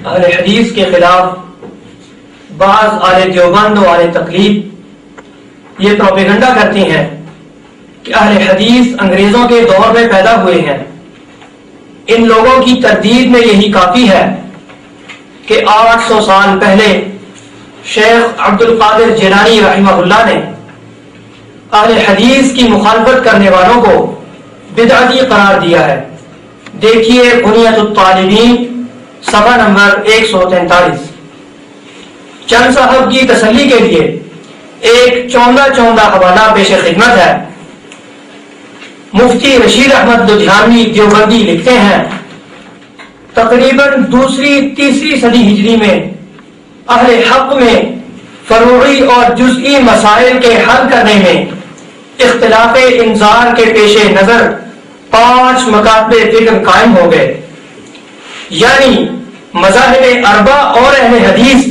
اہل حدیث کے خلاف بعض اہل دیوبند و اہل تقلید یہ پروپیگنڈا کرتے ہیں کہ اہل حدیث انگریزوں کے دور میں پیدا ہوئے ہیں۔ ان لوگوں کی تردید میں یہی کافی ہے کہ 800 سال پہلے شیخ عبد القادر جیلانی رحمہ اللہ نے اہل حدیث کی مخالفت کرنے والوں کو بدعتی قرار دیا ہے۔ دیکھیے بنیۃ الطالبین صفحہ نمبر 143۔ چند صاحب کی تسلی کے لیے ایک چوندہ حوالہ پیش خدمت ہے۔ مفتی رشید احمد لدھیانوی دیوبندی لکھتے ہیں تقریباً دوسری تیسری صدی ہجری میں اہل حق میں فروعی اور جزئی مسائل کے حل کرنے میں اختلاف انظار کے پیش نظر 5 مکاتب فکر قائم ہو گئے، یعنی مذاہب اربع اور اہل حدیث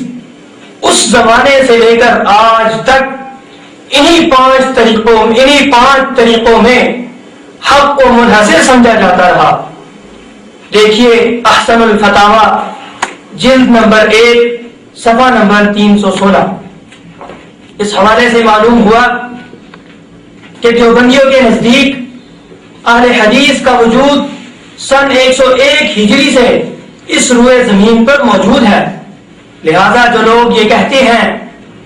اس زمانے سے لے کر آج تک انہی 5 طریقوں میں حق کو منحصر سمجھا جاتا رہا۔ دیکھیے احسن الفتاوی جلد نمبر 1 صفحہ نمبر 316۔ اس حوالے سے معلوم ہوا کہ دیوبندیوں کے نزدیک اہل حدیث کا وجود سن 101 ہجری سے اس روئے زمین پر موجود ہے، لہذا جو لوگ یہ کہتے ہیں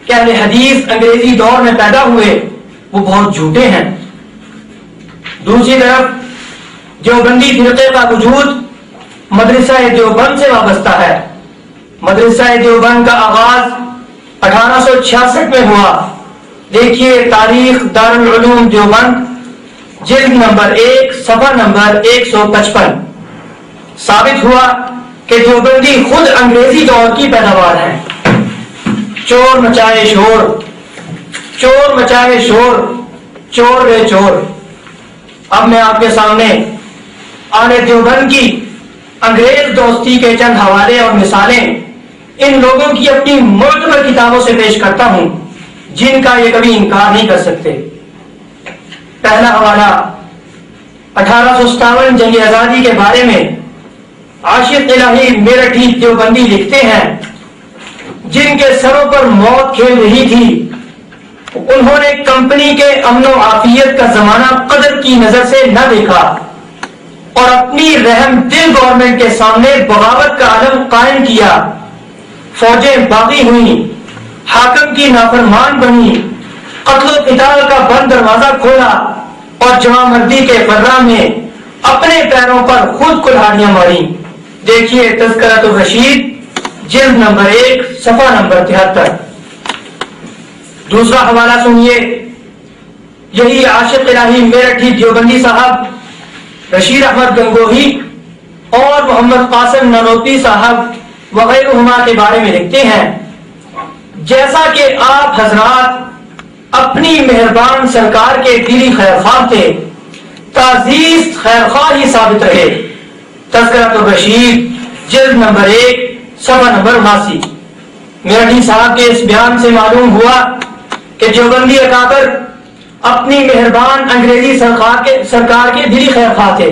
کہ اہل حدیث انگریزی دور میں پیدا ہوئے وہ بہت جھوٹے ہیں۔ دوسری طرف دیوبندی فرقے کا وجود مدرسہ دیوبند سے وابستہ ہے۔ مدرسہ دیوبند کا آغاز 1866 میں ہوا۔ دیکھیے تاریخ دارالعلوم دیوبند جلد نمبر 1 صفحہ نمبر 155۔ ثابت ہوا کہ دیوبندی خود انگریزی دور کی پیداوار ہے۔ چور مچائے شور، چور مچائے شور، چور رے چور۔ اب میں آپ کے سامنے اہل دیوبند کی انگریز دوستی کے چند حوالے اور مثالیں ان لوگوں کی اپنی معتبر کتابوں سے پیش کرتا ہوں جن کا یہ کبھی انکار نہیں کر سکتے۔ پہلا حوالہ 1857 جنگ آزادی کے بارے میں عاشق الہی میرٹھی دیوبندی لکھتے ہیں جن کے سروں پر موت کھیل رہی تھی، انہوں نے کمپنی کے امن و عافیت کا زمانہ قدر کی نظر سے نہ دیکھا اور اپنی رحم دل گورنمنٹ کے سامنے بغاوت کا علم قائم کیا۔ فوجیں باغی ہوئیں، حاکم کی نافرمان بنی، قتل و قتال کا بند دروازہ کھولا اور جوان مردی کے فرہ میں اپنے پیروں پر خود کلہاڑیاں ماری۔ دیکھیے تذکرۃ الرشید جلد نمبر 1 صفحہ نمبر 73۔ دوسرا حوالہ سنیے، یہی عاشق الہی میرٹھی دیوبندی صاحب رشید احمد گنگوہی اور محمد قاسم نانوتوی صاحب وغیرہما کے بارے میں لکھتے ہیں جیسا کہ آپ حضرات اپنی مہربان سرکار کے دلی خیرخواہ تھے، تعزیز خیرخواہ ہی ثابت رہے۔ تذکرۃ الرشید جلد نمبر 1 صفحہ نمبر 89۔ میرٹھی صاحب کے اس بیان سے معلوم ہوا کہ دیوبندی اکابر اپنی مہربان انگریزی سرکار کے دلی خیرخواہ تھے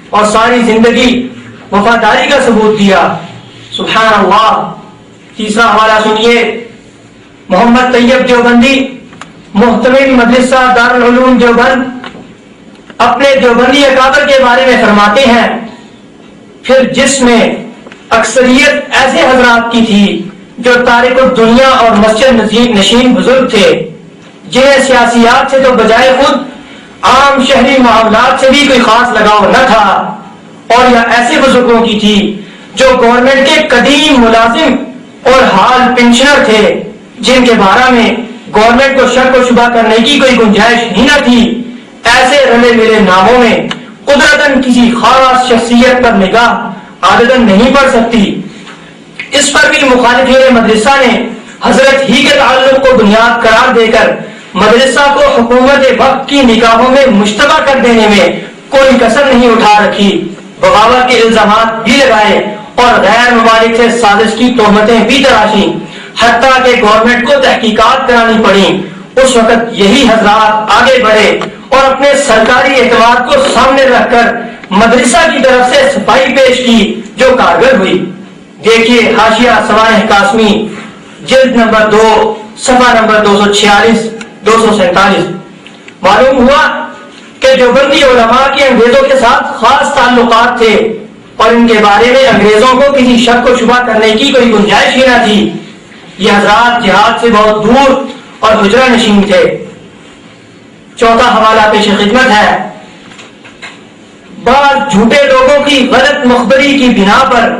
اور ساری زندگی وفاداری کا ثبوت دیا۔ سبحان اللہ۔ تیسرا حوالہ سنیے، محمد طیب دیوبندی محتمل مدرسہ دارالعلوم دیوبند اپنے دیوبندی اکابر کے بارے میں فرماتے ہیں پھر جس میں اکثریت ایسے حضرات کی تھی جو تارک الدنیا اور مسجد نشین بزرگ تھے، جنہیں سیاسیات سے تو بجائے خود عام شہری معاملات سے بھی کوئی خاص لگاؤ نہ تھا، اور یہ ایسے بزرگوں کی تھی جو گورنمنٹ کے قدیم ملازم اور حال پنشنر تھے، جن کے بارے میں گورنمنٹ کو شک و شبہ کرنے کی کوئی گنجائش ہی نہ تھی۔ ایسے رلے ملے ناموں میں قدرتاً کسی خاص شخصیت پر نگاہ عادتاً نہیں پڑ سکتی۔ اس پر بھی مخالفین مدرسہ نے حضرت ہی کے تعلق کو بنیاد قرار دے کر مدرسہ کو حکومت وقت کی نگاہوں میں مشتبہ کر دینے میں کوئی کسر نہیں اٹھا رکھی، بغاوت کے الزامات بھی لگائے اور غیر ممالک سے سازش کی تہمتیں بھی تراشی، حتیٰ کہ گورنمنٹ کو تحقیقات کرانی پڑی۔ اس وقت یہی حضرات آگے بڑھے اور اپنے سرکاری اعتماد کو سامنے رکھ کر مدرسہ کی طرف سے صفائی پیش کی جو کارگر ہوئی۔ دیکھیے حاشیہ سوانح قاسمی جلد نمبر 2 صفحہ نمبر 246 247. معلوم ہوا کہ دیوبندی علماء کے انگریزوں کے ساتھ خاص تعلقات تھے اور ان کے بارے میں انگریزوں کو کسی شک و شبہ کرنے کی کوئی گنجائش ہی نہ تھی. یہ حضرات جہاد سے بہت دور اور حجرہ نشین تھے. چوتھا حوالہ پیش خدمت ہے. بعض جھوٹے لوگوں کی غلط مخبری کی بنا پر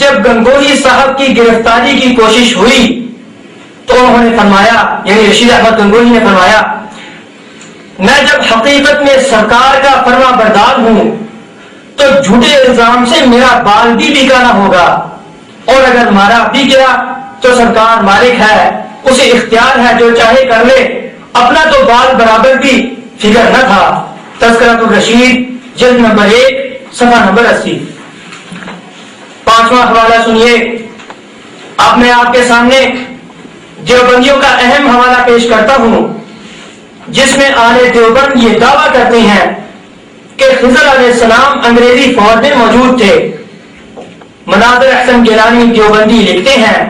جب گنگوہی صاحب کی گرفتاری کی کوشش ہوئی تو انہوں نے فرمایا، یعنی رشید احمد گنگوہی نے فرمایا، میں جب حقیقت میں سرکار کا فرما بردار ہوں تو جھوٹے الزام سے میرا بال بھی بکا نہ ہوگا، اور اگر مارا بھی گیا تو سرکار مالک ہے، اسے اختیار ہے، جو چاہے کر لے، اپنا تو بال برابر بھی فکر نہ تھا. تذکرۃ الرشید جلد نمبر 1 صفحہ نمبر 80. پانچواں حوالہ سنیے. اب میں آپ کے سامنے دیوبندیوں کا اہم حوالہ پیش کرتا ہوں جس میں اہل دیوبند یہ دعویٰ کرتے ہیں کہ خضر علیہ السلام انگریزی فوج میں موجود تھے. مناظر احسن گیلانی دیوبندی لکھتے ہیں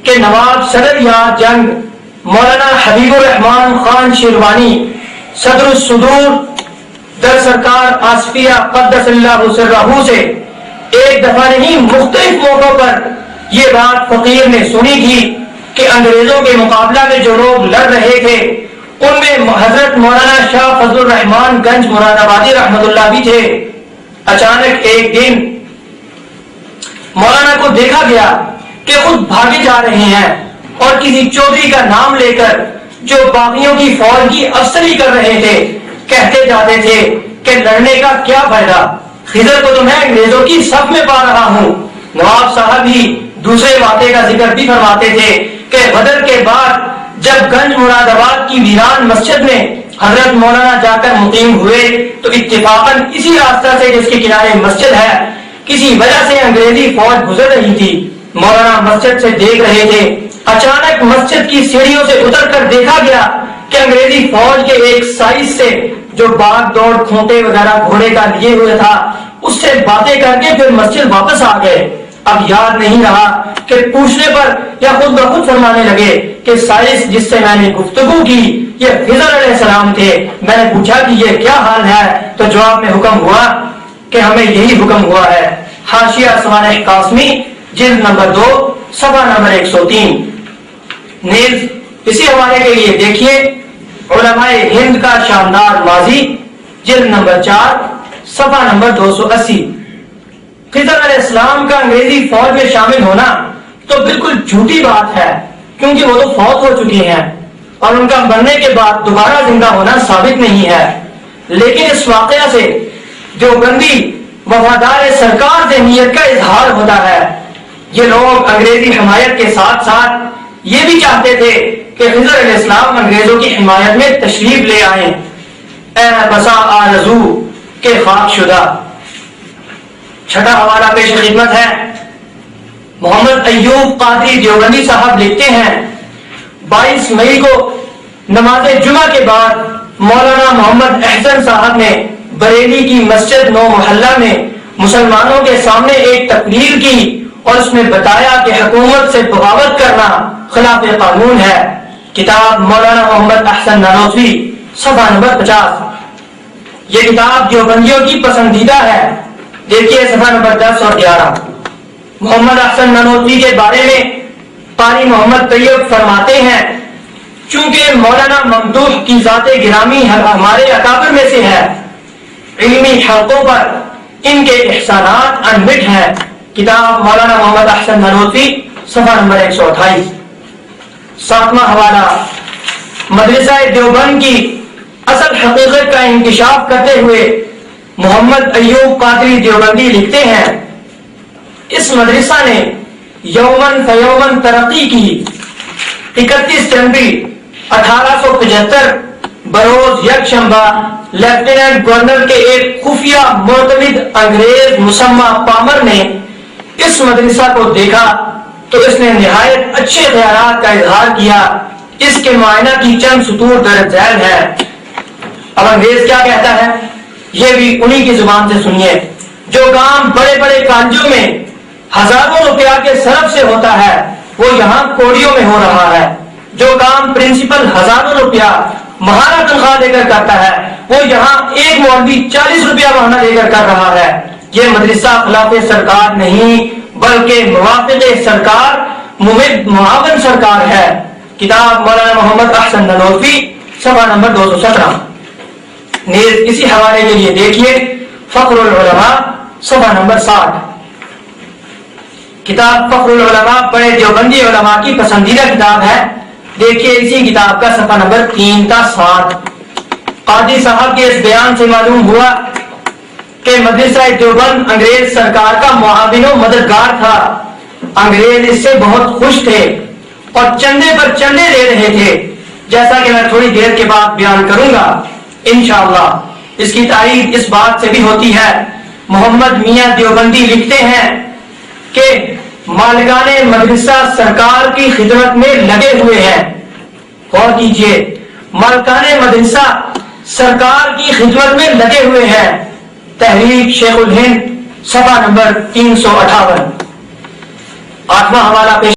کہ نواب صدر یار جنگ مولانا حبیب الرحمان خان شیروانی صدر الصدور در سرکار آصفیہ قدس اللہ سرہ سے ایک دفعہ نہیں مختلف موقعوں پر یہ بات فقیر نے سنی تھی کہ انگریزوں کے مقابلہ میں جو لوگ لڑ رہے تھے ان میں حضرت مولانا شاہ فضل الرحمان گنج مراد آبادی رحمت اللہ بھی تھے. اچانک ایک دن مولانا کو دیکھا گیا کہ خود بھاگے جا رہے ہیں اور کسی چودھری کا نام لے کر جو باغیوں کی فوج کی افسری کر رہے تھے کہتے جاتے تھے کہ لڑنے کا کیا فائدہ، خضر کو تو میں انگریزوں کی صف میں پا رہا ہوں. نواب صاحب ہی دوسرے واقعے کا ذکر بھی فرماتے تھے کہ بدر کے بعد جب گنج مراد آباد کی ویران مسجد میں حضرت مولانا جا کر مقیم ہوئے تو اتفاقاً اسی راستہ سے جس کے کنارے مسجد ہے کسی وجہ سے انگریزی فوج گزر رہی تھی. مولانا مسجد سے دیکھ رہے تھے. اچانک مسجد کی سیڑھیوں سے اتر کر دیکھا گیا کہ انگریزی فوج کے ایک سائز سے جو باغ دوڑ کھونٹے وغیرہ گھوڑے کا لیے ہوئے تھا اس سے باتیں کر کے پھر مسجد واپس آ گئے. اب یاد نہیں رہا کہ پوچھنے پر یا خود بخود فرمانے لگے کہ سائز جس سے میں نے گفتگو کی یہ خضر علیہ السلام تھے. میں نے پوچھا کہ یہ کیا حال ہے تو جواب میں حکم ہوا کہ ہمیں یہی حکم ہوا ہے. حاشیہ سوانح قاسمی جلد نمبر 2 صفحہ نمبر 103. نیز اسی حوالے کے لیے دیکھیے علماء ہند کا شاندار ماضی جلد نمبر 4 صفحہ نمبر 280. خضر علیہ السلام کا انگریزی فوج میں شامل ہونا تو بالکل جھوٹی بات ہے کیونکہ وہ تو فوت ہو چکی ہیں اور ان کا مرنے کے بعد دوبارہ زندہ ہونا ثابت نہیں ہے. لیکن اس واقعہ سے دیوبندی وفادار سرکار سے نیت کا اظہار ہوتا ہے. یہ لوگ انگریزی حمایت کے ساتھ ساتھ یہ بھی چاہتے تھے کہ خضر علیہ السلام انگریزوں کی حمایت میں تشریف لے آئیں. اے بسا آرزو کے خاک شدہ. چھٹا حوالہ پیش خدمت ہے. محمد ایوب قادری دیوبندی صاحب لکھتے ہیں 22 مئی کو نماز جمعہ کے بعد مولانا محمد احسن صاحب نے بریلی کی مسجد نو محلہ میں مسلمانوں کے سامنے ایک تقریر کی اور اس میں بتایا کہ حکومت سے بغاوت کرنا خلاف قانون ہے. کتاب مولانا محمد احسن نانوتوی صفحہ نمبر 50. یہ کتاب دیوبندیوں کی پسندیدہ ہے. دیکھیے صفحہ نمبر 10 اور 11. محمد احسن نانوتوی کے بارے میں قاری محمد طیب فرماتے ہیں چونکہ مولانا ممدوح کی ذات گرامی ہمارے اکابر میں سے ہے، علمی حلقوں پر ان کے احسانات انمٹ ہیں. کتاب مولانا محمد احسن نانوتوی صفحہ نمبر 128. ساتواں حوالہ مدرسہ دیوبند کی اصل حقیقت کا انکشاف کرتے ہوئے محمد ایوب قادری دیوبندی لکھتے ہیں اس مدرسہ نے یومن فیومن ترقی کی. 31 جنوری 1875 بروز یکشنبہ لیفٹیننٹ گورنر کے ایک خفیہ معتمد انگریز مسمى پامر نے اس مدرسہ کو دیکھا تو اس نے نہایت اچھے خیالات کا اظہار کیا. اس کے معائنہ کی چند سطور درج ذیل ہے. اب انگریز کیا کہتا ہے یہ بھی انہی کی زبان سے سنیے. جو کام بڑے بڑے کالجوں میں ہزاروں روپیہ کے صرف سے ہوتا ہے وہ یہاں کوڑیوں میں ہو رہا ہے. جو کام پرنسپل ہزاروں روپیہ ماہانہ تنخواہ دے کر کرتا ہے وہ یہاں ایک مولوی 40 روپیہ ماہانہ دے کر کر رہا ہے. یہ مدرسہ خلاف سرکار نہیں بلکہ موافق سرکار معاون سرکار ہے. کتاب مولانا محمد احسن نانوتوی صفحہ نمبر 217. نیز اسی حوالے کے لیے دیکھیے فخر العلماء صفحہ نمبر 60. کتاب فخر العلماء بڑے دیوبندی علماء کی پسندیدہ کتاب ہے. دیکھیے اسی کتاب کا صفحہ نمبر 3 کا 7. قاضی صاحب کے اس بیان سے معلوم ہوا کہ مدرسہ دیوبند انگریز سرکار کا معاون و مددگار تھا. انگریز اس سے بہت خوش تھے اور چندے پر چندے دے رہے تھے، جیسا کہ میں تھوڑی دیر کے بعد بیان کروں گا انشاءاللہ. اس کی تائید اس بات سے بھی ہوتی ہے. محمد میاں دیوبندی لکھتے ہیں کہ مالکان مدرسہ سرکار کی خدمت میں لگے ہوئے ہیں. غور کیجیے، مالکان مدرسہ سرکار کی خدمت میں لگے ہوئے ہیں. تحریک شیخ الہند صفحہ نمبر 358. 8واں حوالہ پیش